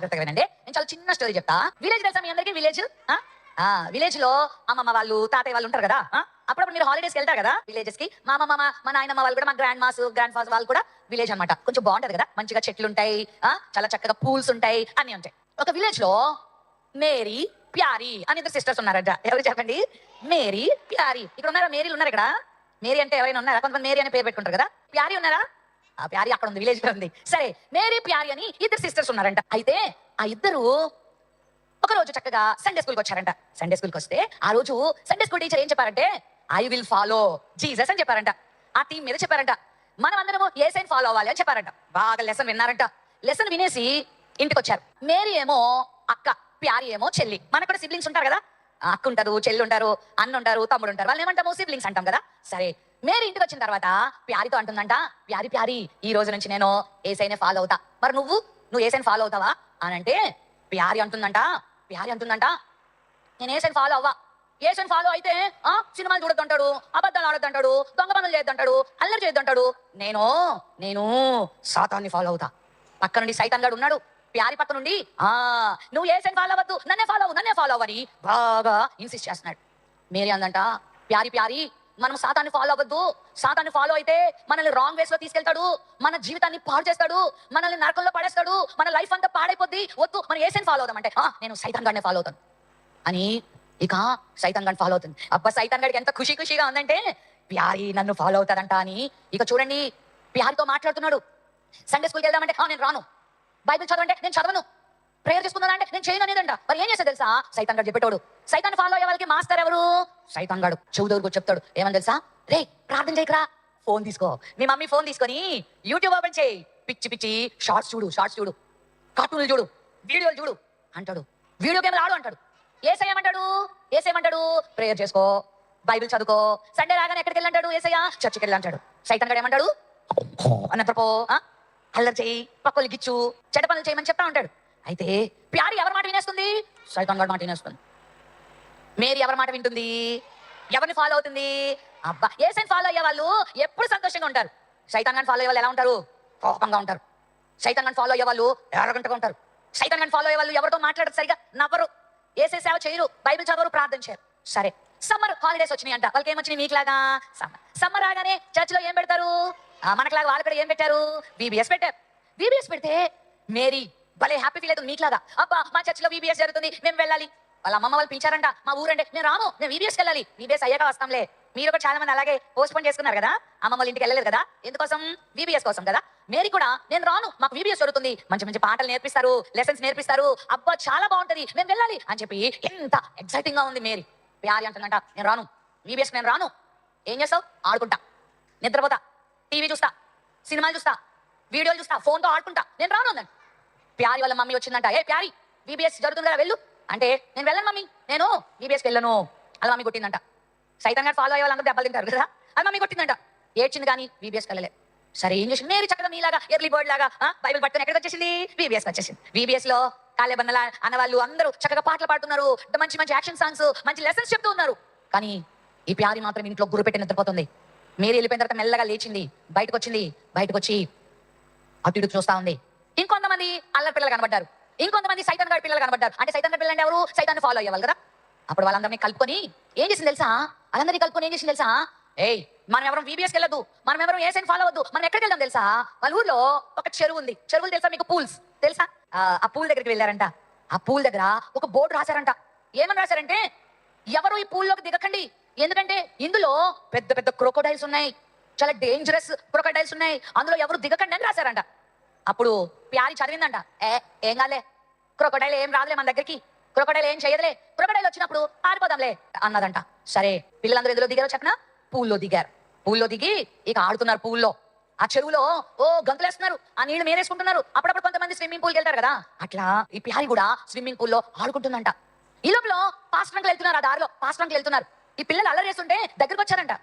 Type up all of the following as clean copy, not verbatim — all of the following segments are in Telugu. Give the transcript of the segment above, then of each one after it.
వినండి, నేను చాలా చిన్న స్టోరీ చెప్తా. విలేజ్ తెలుసా మీ అందరికి? విలేజ్ లో అమ్మమ్మ వాళ్ళు తాతయ్య వాళ్ళు ఉంటారు కదా. అప్పుడప్పుడు మీరు హాలిడేస్ వెళ్తారు కదా విలేజెస్ కి. మా అమ్మమ్మ మా నాయనమ్మ వాళ్ళు కూడా, మా గ్రాండ్ ఫాదర్ వాళ్ళు కూడా విలేజ్ అన్నమాట. కొంచెం బాగుంటది కదా, మంచిగా చెట్లు ఉంటాయి, చాలా చక్కగా పూల్స్ ఉంటాయి, అన్ని ఉంటాయి. ఒక విలేజ్ లో మేరీ ప్యారీ అని ఇద్దరు సిస్టర్స్ ఉన్నారంట. ఎవరు చెప్పండి? మేరీ ప్యారీ. ఇక్కడ ఉన్నారా? మేరీలు ఉన్నారు ఇక్కడ? మేరీ అంటే ఎవరైనా ఉన్నారా? కొంతమంది మేరీ అనే పేరు పెట్టుకుంటారు కదా. ప్యారీ ఉన్నారా? ఆ ప్యారీ అక్కడ ఉంది, విలేజ్ లో ఉంది. సరే, మేరీ ప్యారీ అని ఇద్దరు సిస్టర్స్ ఉన్నారంట. అయితే ఆ ఇద్దరు ఒక రోజు చక్కగా సండే స్కూల్కి వచ్చారంట. సండే స్కూల్కి వస్తే ఆ రోజు సండే స్కూల్ టీచర్ ఏం చెప్పారంటే, ఐ విల్ ఫాలో జీసస్ అని చెప్పారంట. ఆ టీం మీద చెప్పారంట, మనం అందరము యేసయ్యని ఫాలో అవ్వాలి అని చెప్పారంట. బాగా లెసన్ విన్నారంట. లెసన్ వినేసి ఇంటికి వచ్చారు. మేరీ ఏమో అక్క, ప్యారీ ఏమో చెల్లి. మనకు కూడా సిబ్లింగ్స్ ఉంటారు కదా, అక్క ఉంటారు, చెల్లి ఉంటారు, అన్న ఉంటారు, తమ్ముడు ఉంటారు. వాళ్ళని ఏమంటాము? సిబ్లింగ్స్ అంటాం కదా. సరే, మేరీ ఇంటికి వచ్చిన తర్వాత ప్యారీతో అంటుందంట, ప్యారీ ప్యారీ ఈ రోజు నుంచి నేను యేసయ్యనే ఫాలో అవుతా. మరి నువ్వు యేసయ్యని ఫాలో అవుతావా అని అంటే, ప్యారీ అంటుందంట నేను యేసయ్యని ఫాలో అవ్వా. యేసయ్యని ఫాలో అయితే సినిమాలు చూడొద్దంటాడు, అబద్ధాలు ఆడొద్దంటాడు, దొంగ పనులు చేయొద్దంటాడు, అల్లరి చేయొద్దంటాడు. నేను సాతాన్ని ఫాలో అవుతా. పక్క నుండి సైతాన్ గాడు ఉన్నాడు. ప్యారీ పక్క నుండి నువ్వు యేసయ్యని ఫాలో అవ్వద్దు, నన్నే ఫాలో అవ్వని బాగా ఇన్సిస్ట్ చేస్తున్నాడు. మేరీ అందంట, ప్యారీ మనం సాతాన్ని ఫాలో అవ్వద్దు. సాతాన్ని ఫాలో అయితే మనల్ని రాంగ్ వేస్ లో తీసుకెళ్తాడు, మన జీవితాన్ని పాడు చేస్తాడు, మనల్ని నరకంలో పడేస్తాడు, మన లైఫ్ అంతా పాడైపోద్ది. వద్దు, మనం యేసయ్యని ఫాలో అవుదామంటే నేను సైతాన్ గాడినే ఫాలో అవుతాను అని ఇక సైతాన్ గాడిని ఫాలో అవుతుంది. అబ్బా, సైతాన్ గాడికి ఎంత ఖుషిగా ఉందంటే, ప్యారీ నన్ను ఫాలో అవుతాడంట అని. ఇక చూడండి, ప్యారీతో మాట్లాడుతున్నాడు. సండే స్కూల్కి వెళ్దామంటే నేను రాను. బైబిల్ చదవంటే నేను చదవను. ప్రేయర్ చేసుకున్నా అంటే నేను చేయను అనేదంట. మరి ఏం చేస్తా తెలుసా? సైతాన్ గాడు చెప్పేటోడు. సైతాన్ ఫాలో అయ్యే వాళ్ళకి మాస్టర్ ఎవరు? సైతాన్ గాడు చెవు దగ్గరకు చెప్తాడు. ఏమని తెలుసా? రే, ప్రార్థన చేయకరా, ఫోన్ తీసుకో, మీ మమ్మీ ఫోన్ తీసుకొని యూట్యూబ్ ఓపెన్ చేయి, పిచ్చి షార్ట్స్ చూడు, కార్టూన్లు చూడు, వీడియోలు చూడు అంటాడు. వీడియో గేమ్లు ఆడు అంటాడు. ఏసేయమంటాడు ప్రేయర్ చేసుకో, బైబిల్ చదువుకో. సండే రాగానే ఎక్కడికి వెళ్ళంటాడు? ఏసయ్య చర్చికి వెళ్ళి అంటాడు. సైతాన్ గాడు ఏమంటాడు? అన్నపో అల్లరి చేయి, పక్కలు గిచ్చు, చెడ్డ పనులు చేయమని చెప్తా ఉంటాడు. అయితే ప్యారీ ఎవరి మాట వినేస్తుంది? సైతాన్ గాడి మాట వినేస్తుంది. మేరీ ఎవరి మాట వింటుంది? ఎవరిని ఫాలో అవుతుంది? అబ్బా, యేసయ్యని ఫాలో అయ్యే వాళ్ళు ఎప్పుడు సంతోషంగా ఉంటారు. సైతాన్ గాడిని ఫాలో అయ్యే వాళ్ళు ఎలా ఉంటారు? కోపంగా ఉంటారు. సైతాన్ గాడిని ఫాలో అయ్యే వాళ్ళు ఎరగంటగా ఉంటారు. సైతాన్ గాడిని ఫాలో అయ్యే వాళ్ళు ఎవరితో మాట్లాడరు, సరిగా నవ్వరు, యేసయ్య సేవ చేయరు, బైబిల్ చదవరు, ప్రార్థన చేయరు. సరే, సమ్మర్ హాలిడేస్ వచ్చినాయి అంట. వాళ్ళకి ఏమొచ్చినాయి? మీకులాగా సమ్మర్ రాగానే చర్చిలో ఏం పెడతారు? మనకులాగా వాళ్ళు కూడా ఏం పెట్టారు? VBS పెట్టారు. VBS పెడితే మేరీ భలే హ్యాపీ ఫీల్ అవుతుంది. మీకులాగా, అబ్బా మా చర్చిలో VBS జరుగుతుంది, మేము వెళ్ళాలి. వాళ్ళ అమ్మమ్మ వాళ్ళు పిలిచారంట, మా ఊరంటే నేను రాను, నేను VBSకి వెళ్ళాలి. VBS అయ్యాక వస్తాంలే. మీరు కూడా చాలా మంది అలాగే పోస్ట్పోన్ చేసుకున్నారు కదా, అమ్మమ్మ వాళ్ళ ఇంటికి వెళ్ళలేదు కదా. ఎందుకోసం? VBS కోసం కదా. మేరీ కూడా నేను రాను, మాకు VBS జరుగుతుంది, మంచి పాటలు నేర్పిస్తారు, లెసన్స్ నేర్పిస్తారు, అబ్బా చాలా బాగుంటది, మేము వెళ్ళాలి అని చెప్పి ఎంత ఎక్సైటింగ్ గా ఉంది మేరీ. ప్యారీ అంటుందంట, నేను రాను, VBSకి నేను రాను. ఏం చేస్తావు? ఆడుకుంటా, నిద్రపోతా, టీవీ చూస్తా, సినిమాలు చూస్తా, వీడియోలు చూస్తా, ఫోన్తో ఆడుకుంటా, నేను రాను అందండి. ప్యారీ వాళ్ళ మమ్మీ వచ్చిందంట, ఏ ప్యారీ VBS జరుగుతుంది కదా వెళ్ళు అంటే, నేను వెళ్ళను మమ్మీ, నేను VBSకి వెళ్ళను. అలా మమ్మీ కొట్టిందంట. సైతాన్ గారు ఫాలో అయ్యే వాళ్ళందరూ దెబ్బలు తింటారు కదా, అది మమ్మీ కొట్టిందంట. ఏడ్చింది కానీ VBSకి వెళ్ళలే. సరే, ఏం చేసింది మేరీ? చక్కగా మీలాగా ఎర్లీ బర్డ్ లాగా బైబిల్ పట్టుకుని ఎక్కడికి వచ్చేసింది? VBSకి వచ్చేసింది. VBS లో కాలే బందల అన్నవాళ్ళు అందరూ చక్కగా పాటలు పాడుతున్నారు, మంచి యాక్షన్ సాంగ్స్, మంచి లెసన్స్ చెప్తూ ఉన్నారు. కానీ ఈ ప్యారీ మాత్రం ఇంట్లో గురు పెట్టి నిద్రపోతుంది. మేరీ వెళ్ళిపోయిన తర్వాత మెల్లగా లేచింది, బయటకు వచ్చి అటు ఇటు చూస్తా ఉంది. ఇంకొంతమంది అల్లరి పిల్లలు కనబడ్డారు, ఇంకొంతమంది సైతాన్ గాడి పిల్లలు కనబడ్డారు. అంటే సైతాన్ గాడి పిల్లలు అంటే ఎవరు? సైతాన్ని ఫాలో అయ్యేవాళ్ళు కదా. అప్పుడు వాళ్ళందరినీ కలుపుకొని ఏం చేసింది తెలుసా? ఏయ్, మనం ఎవరు VBSకి వెళ్ళదు, మనం ఎవరు యేసయ్యని ఫాలో అవ్వద్దు, మనం ఎక్కడికి వెళ్దాం తెలుసా? వాళ్ళ ఊర్లో ఒక చెరువు ఉంది. చెరువులు తెలుసా మీకు? పూల్స్ తెలుసా? ఆ పూల్ దగ్గరికి వెళ్ళారంట. ఆ పూల్ దగ్గర ఒక బోర్డు రాశారంట. ఏమని రాశారంటే, ఎవరు ఈ పూల్లోకి దిగకండి, ఎందుకంటే ఇందులో పెద్ద క్రొకోడైల్స్ ఉన్నాయి, చాలా డేంజరస్ క్రొకోడైల్స్ ఉన్నాయి, అందులో ఎవరు దిగకండి అని రాశారంట. అప్పుడు ప్యారీ చదివిందంట, ఏం కాలే, క్రొకోడైల్ ఏం రాదులే మన దగ్గరికి, క్రొకోడైల్ ఏం చేయదులే, క్రొకోడైల్ వచ్చినప్పుడు పారిపోదాంలే అన్నదంట. సరే, పిల్లలందరూ ఎందులో దిగారో చెప్పనా? పూల్లో దిగారు. పూల్లో దిగి ఇక ఆడుతున్నారు. పూల్లో, ఆ చెరువులో గంతులేస్తున్నారు, ఆ నీళ్లు మేరేసుకుంటున్నారు. అప్పుడప్పుడు కొంతమంది స్విమ్మింగ్ పూల్కి వెళ్తారు కదా, అట్లా ఈ ప్యారీ కూడా స్విమ్మింగ్ పూల్లో ఆడుకుంటుందంట. ఈ లోపల పాస్టర్ అంకుల్ వెళ్తున్నారు, ఆ దారిలో పాస్టర్ అంకుల్ వెళ్తున్నారు. ఈ పిల్లలు అల్లరి చేస్తుంటే దగ్గరికి వచ్చారంట.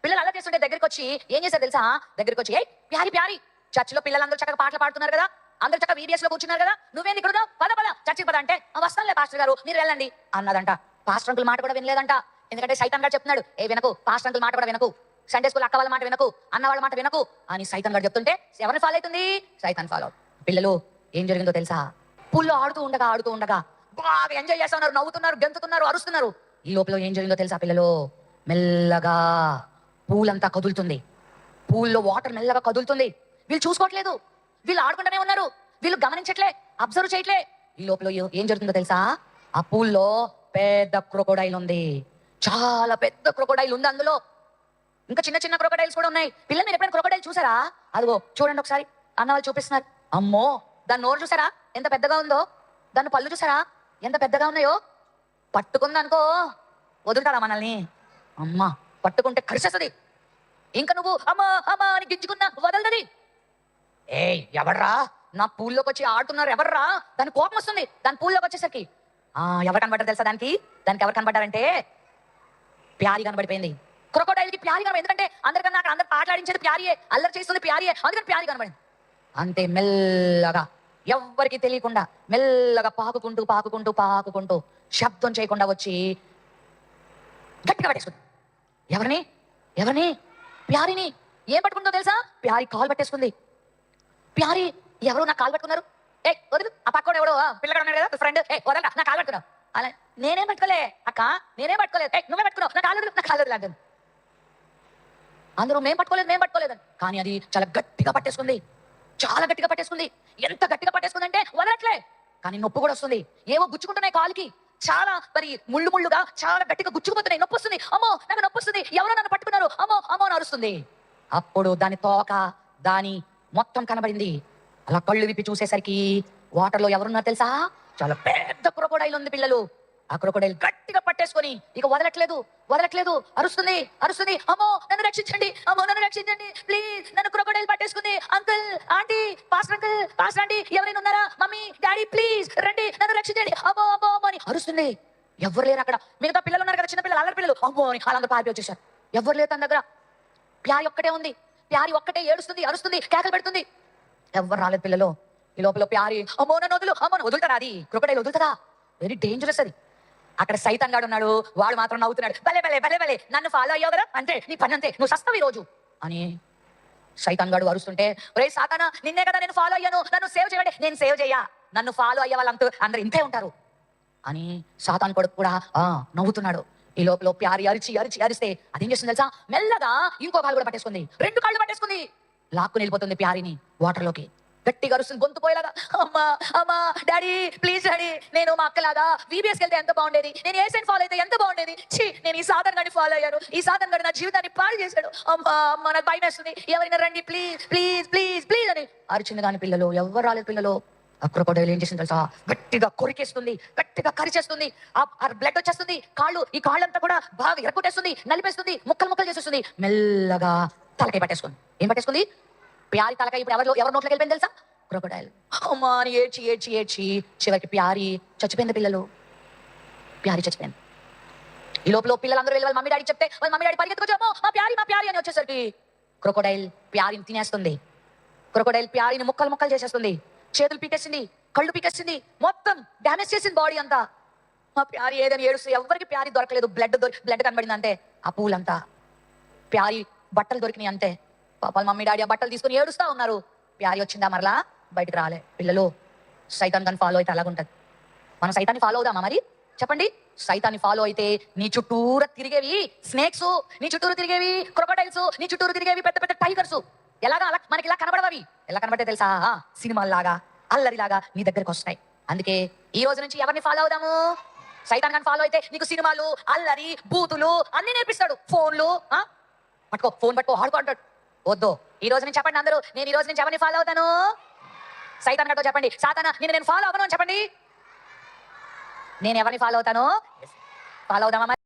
పిల్లలు అల్లరి చేస్తుంటే దగ్గరికి వచ్చి ఏం చేశారు తెలుసా? దగ్గరికి వచ్చి, ఏ ప్యారీ చర్చిలో పిల్లలందరూ చక్కగా పాటలు పాడుతున్నారు కదా, అందరూ చక్కగా VBS లో కూర్చున్నారు కదా, నువ్వేంది ఇక్కడ పద చర్చికి పద అంటే, వస్తానులే పాస్టర్ గారు, మీరు వెళ్ళండి అన్నదంట. పాస్టర్ అంకుల్ మాట కూడా వినలేదంట. ఎందుకంటే సైతాన్ గారు చెప్తున్నాడు, వినకు, పాస్టర్ అంకుల్ మాట కూడా వినకు, సండే స్కూల్ అక్క వాళ్ళ మాట వినకు, అన్న వాళ్ళ మాట వినకు అని సైతాన్ గారు చెప్తుంటే ఎవరిని ఫాలో అవుతుంది? సైతాన్ ఫాలో. పిల్లలు, ఏం జరిగిందో తెలుసా? పూల్లో ఆడుతూ ఉండగా బాగా ఎంజాయ్ చేస్తున్నారు, నవ్వుతున్నారు, గెంతుతున్నారు, అరుస్తున్నారు. ఈ లోపల ఏం జరిగిందో తెలుసా పిల్లలు? మెల్లగా పూలంతా కదులుతుంది, పూల్లో వాటర్ మెల్లగా కదులుతుంది. వీళ్ళు చూసుకోవట్లేదు, వీళ్ళు ఆడుకుంటూనే ఉన్నారు, వీళ్ళు గమనించట్లే, అబ్జర్వ్ చేయట్లే. ఈ లోపల ఏం జరుగుతుందో తెలుసా? ఆ పూల్లో పెద్ద క్రొకోడైల్ ఉంది, చాలా పెద్ద క్రొకోడైల్ ఉంది. అందులో ఇంకా చిన్న చిన్న క్రొకోడైల్స్ కూడా ఉన్నాయి. పిల్లలు మీరు ఎప్పుడైనా క్రొకోడైల్ చూసారా? అదిగో చూడండి ఒకసారి, అన్న వాళ్ళు చూపిస్తున్నారు. అమ్మో, దాని నోరు చూసారా ఎంత పెద్దగా ఉందో? దాని పళ్ళు చూసారా ఎంత పెద్దగా ఉన్నాయో? పట్టుకుందనుకో వదులుతారా మనల్ని? అమ్మా, పట్టుకుంటే కరిసేస్తుంది. ఇంకా నువ్వు అమ్మా అమ్మా అని గింజుకున్నా వదలది. ఎవర్రా నా పూల్లోకి వచ్చి ఆడుతున్నారు, ఎవర్రా? దాని కోపం వస్తుంది దాని పూల్లోకి వచ్చేసరికి. ఎవరు కనబడ్డారు తెలుసా? దానికి ఎవరు కనబడ్డారంటే ప్యారీ కనబడిపోయింది. క్రొకోడైల్కి ప్యారీ కనబడి, ఎందుకంటే అందరికన్నా అక్కడ అందరు ఆటలాడించేది ప్యారీయే, అల్లరి చేస్తుంది ప్యారీయే, అందుకని ప్యారీ కనబడింది. అంతే మెల్లగా ఎవ్వరికి తెలియకుండా మెల్లగా పాకుకుంటూ శబ్దం చేయకుండా వచ్చి గట్టిగా పట్టేసుకుంది. ఎవరిని? ప్యారీని. ఏం పట్టుకుందో తెలుసా? ప్యారీ కాలు పట్టేసుకుంది. ప్యారీ, ఎవరు నా కాలు పట్టుకున్నారు? వదులు, ఆ పక్కన ఎవడో పిల్లగా ఉన్నాడు కదా ఫ్రెండ్, వదలరా నా కాలు పట్టుకున్నావు. అలా నేనేం పట్టుకోలే అక్క, నేనేం పట్టుకోలేదు, నువ్వే పట్టుకున్నావు, నా కాలు అంటుంది. అందరూ మేం పట్టుకోలేదు. కానీ అది చాలా గట్టిగా పట్టేసుకుంది, చాలా గట్టిగా పట్టేసుకుంది. ఎంత గట్టిగా పట్టేసుకుంది అంటే వదలట్లే. కానీ నొప్పి కూడా వస్తుంది, ఏవో గుచ్చుకుంటున్నాయి కాలుకి, చాలా మరి ముళ్ళుగా చాలా గట్టిగా గుచ్చుకుపోతున్నాయి. నొప్పి వస్తుంది, అమ్మో నాకు నొప్పి వస్తుంది, ఎవరో నన్ను పట్టుకున్నారు, అమ్మో అని అరుస్తుంది. అప్పుడు దాని తోక, దాని మొత్తం కనబడింది. అలా కళ్ళు విప్పి చూసేసరికి వాటర్లో ఎవరున్నారు తెలుసా? చాలా పెద్ద క్రొకోడైల్ ఉంది పిల్లలు. ఆ క్రొకోడైల్ గట్టిగా పట్టేసుకొని ఇక వదలట్లేదు, అరుస్తుంది. అమ్మో నన్ను రక్షించండి, ప్లీజ్, నన్ను క్రొకోడైల్ పట్టేసుకుంది. అంకుల్, ఆంటీ, పాస్టర్ ఆంటీ, ఎవరైనా ఉన్నారా? మమ్మీ, డాడీ, ప్లీజ్ రండి, నన్ను రక్షించండి, అమ్మో అని అరుస్తుంది. ఎవరు లేరు అక్కడ. మిగతా పిల్లలు ఉన్నారు కదా, చిన్న పిల్లలు, అల్లరి పిల్లలు, అమ్మో అని వాళ్ళందరూ పారిపోయి వచ్చేసారు. ఎవరు లేరు తన దగ్గర. ప్యారీ ఒక్కటే ఉంది. ప్యారీ ఒక్కటే ఏడుస్తుంది, అరుస్తుంది, కేకలు పెడుతుంది. ఎవరు రాలేదు పిల్లలు. ఈ లోపల ప్యారీ, అమ్మో నన్ను వదులు, వదులుతారా? అది క్రొకోడైల్ వదులుతుందా? వెరీ డేంజరస్ అది. అక్కడ సైతాన్ గాడు ఉన్నాడు, వాడు మాత్రం నవ్వుతున్నాడు. భలే నన్ను ఫాలో అయ్యావు కదా, అంటే నీ పని అంతే, నువ్వు సస్తావు ఈ రోజు అని సైతాన్ గాడు అరుస్తుంటే, ఒరే సాతానా, నిన్నే కదా నేను ఫాలో అయ్యాను, నన్ను సేవ్ చేయండి. నేను సేవ్ చెయ్యా, నన్ను ఫాలో అయ్యే వాళ్ళంతా అందరు ఇంతే ఉంటారు అని సాతాన్ కొడుకు కూడా నవ్వుతున్నాడు. ఈ లోపల ప్యారీ అరిస్తే అదేం చేస్తుంది తెలుసా? మెల్లగా ఇంకో కాళ్ళు కూడా పట్టేసుకుంది, 2 కాళ్ళు పట్టేసుకుంది. లాక్కుని వెళ్ళిపోతుంది ప్యారీని వాటర్లోకి. గట్టిగా అరుస్తుంది గొంతు పోయేలాగా, అమ్మా డాడీ, ప్లీజ్ డాడీ, నేను మా అక్కలాగా VBSకి వెళ్తే ఎంత బాగుండేది, నేను ఏసైన్ ఫాలో అయితే ఎంత బాగుండేది. నేను ఈ సాధన్ గారిని ఫాలో అయ్యాను, ఈ సాధన్ గారు నా జీవితాన్ని పాడు చేశాడు. అమ్మా నాకు భయం వేస్తుంది, ఎవరైనా రండి ప్లీజ్ అని అరిచింది. కానీ పిల్లలు ఎవరు రాలేదు. పిల్లలు ఆ క్రొకోడైల్ ఏం చేసింది తెలుసా? గట్టిగా కొరికేస్తుంది, గట్టిగా కరిచేస్తుంది. ఆ బ్లడ్ వచ్చేస్తుంది, ఈ కాళ్ళంతా కూడా బాగా ఎరకొట్టేస్తుంది, నలిపేస్తుంది, ముక్కలు చేసేస్తుంది. మెల్లగా తలకాయ పట్టేసుకుంది. ఏం పట్టేసుకుంది? ప్యారీ తలకాయ. ఇప్పుడు ఎవరి నోట్లోకి వెళ్ళిపోయింది తెలుసా? క్రొకోడైల్. అమ్మా అని ఏడ్చి చివరికి ప్యారీ చచ్చిపోయింది. పిల్లలు, ప్యారీ చచ్చిపోయింది. ఈ లోపల పిల్లలందరూ వెళ్ళి వాళ్ళ మమ్మీ డాడీ చెప్తే, వాళ్ళ మమ్మీ డాడీ పరిగెత్తుకొచ్చామో మా ప్యారీ అని వచ్చేసరికి క్రొకోడైల్ ప్యారీని తినేస్తుంది. క్రొకోడైల్ ప్యారీని ముక్కలు చేసేస్తుంది. చేతులు పీకేసింది, కళ్ళు పీకేసింది, మొత్తం డ్యామేజ్ చేసింది బాడీ అంతా. మా ప్యారీ ఏదని ఏడుస్తుంది. ఎవరికి ప్యారీ దొరకలేదు. బ్లడ్ కనబడింది అంతే. ఆ పూలంతా ప్యారీ బట్టలు దొరికినాయి అంతే. పాపాల మమ్మీ డాడీ ఆ బట్టలు తీసుకుని ఏడుస్తా ఉన్నారు. ప్యారీ వచ్చిందా మరలా? బయటకు రాలే. పిల్లలు, సైతాన్ గాని ఫాలో అయితే అలాగుంటది. మనం సైతాన్ని ఫాలో అవుదామా మరి? చెప్పండి. సైతాన్ని ఫాలో అయితే నీ చుట్టూరు తిరిగేవి స్నేక్స్, నీ చుట్టూరు తిరిగేవి క్రొకోడైల్స్, నీ చుట్టూరు తిరిగేవి పెద్ద పెద్ద టైగర్స్. ఎలాగా మనకి ఇలా కనబడవి. ఎలా కనబడితే తెలుసా? సినిమాల్లాగా, అల్లరిలాగా నీ దగ్గరికి వస్తాయి. అందుకే ఈ రోజు నుంచి ఎవరిని ఫాలో అవుదాము? సైతాన్ గాని ఫాలో అయితే నీకు సినిమాలు, అల్లరి, బూతులు అన్ని నేర్పిస్తాడు. ఫోన్ పట్టుకో ఆడుకో అంటాడు. వద్దు. ఈ రోజు నుంచి చెప్పండి అందరూ, నేను ఈ రోజు నుంచి ఎవరిని ఫాలో అవుతాను? సైతాన్ గారితో చెప్పండి, సాతానా నేను ఫాలో అవ్వను అని చెప్పండి. నేను ఎవరిని ఫాలో అవుతాను? ఫాలో అవుదామా?